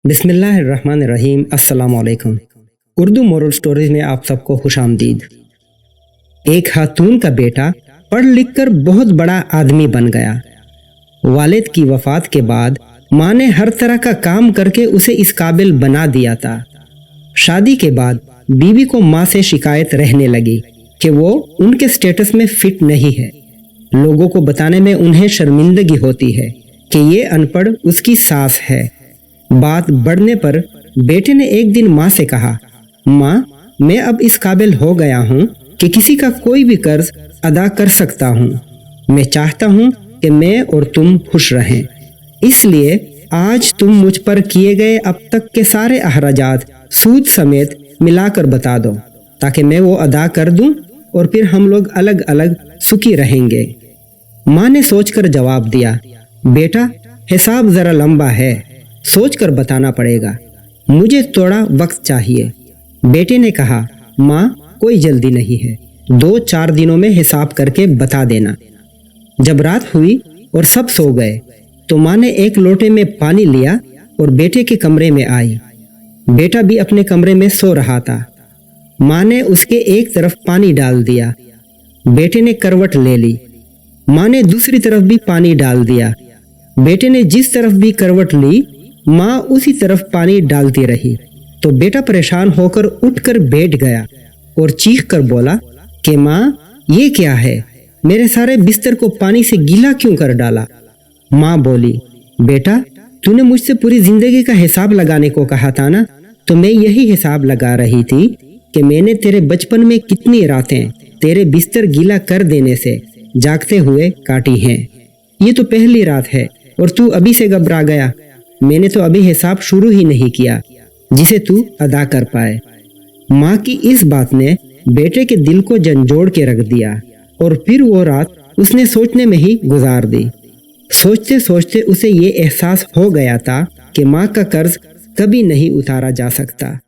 बिस्मिल्लाहिर्रहमानिर्रहीम। अस्सलाम वालेकुम। उर्दू मोरल स्टोरीज में आप सबको खुश आमदीद। एक खातून का बेटा पढ़ लिख कर बहुत बड़ा आदमी बन गया। वालिद की वफात के बाद माँ ने हर तरह का काम करके उसे इस काबिल बना दिया था। शादी के बाद बीवी को माँ से शिकायत रहने लगी कि वो उनके स्टेटस में फिट नहीं है। लोगों को बताने में उन्हें शर्मिंदगी होती है कि ये अनपढ़ उसकी सास है। बात बढ़ने पर बेटे ने एक दिन माँ से कहा, माँ, मैं अब इस काबिल हो गया हूँ कि किसी का कोई भी कर्ज अदा कर सकता हूँ। मैं चाहता हूँ कि मैं और तुम खुश रहें, इसलिए आज तुम मुझ पर किए गए अब तक के सारे अखराजात सूद समेत मिलाकर बता दो ताकि मैं वो अदा कर दूं और फिर हम लोग अलग अलग सुखी रहेंगे। माँ ने सोचकर जवाब दिया, बेटा, हिसाब जरा लंबा है, सोचकर बताना पड़ेगा, मुझे थोड़ा वक्त चाहिए। बेटे ने कहा, माँ, कोई जल्दी नहीं है, 2-4 दिनों में हिसाब करके बता देना। जब रात हुई और सब सो गए तो माँ ने एक लोटे में पानी लिया और बेटे के कमरे में आई। बेटा भी अपने कमरे में सो रहा था। माँ ने उसके एक तरफ पानी डाल दिया। बेटे ने करवट ले ली। माँ ने दूसरी तरफ भी पानी डाल दिया। बेटे ने जिस तरफ भी करवट ली, माँ उसी तरफ पानी डालती रही। तो बेटा परेशान होकर उठकर बैठ गया और चीख कर बोला कि माँ, ये क्या है, मेरे सारे बिस्तर को पानी से गीला क्यों कर डाला। माँ बोली, बेटा, तूने मुझसे पूरी जिंदगी का हिसाब लगाने को कहा था ना, तो मैं यही हिसाब लगा रही थी कि मैंने तेरे बचपन में कितनी रातें तेरे बिस्तर गीला कर देने से जागते हुए काटी हैं। ये तो पहली रात है और तू अभी से घबरा गया। मैंने तो अभी हिसाब शुरू ही नहीं किया जिसे तू अदा कर पाए। माँ की इस बात ने बेटे के दिल को झंझोड़ के रख दिया और फिर वो रात उसने सोचने में ही गुजार दी। सोचते सोचते उसे ये एहसास हो गया था कि माँ का कर्ज कभी नहीं उतारा जा सकता।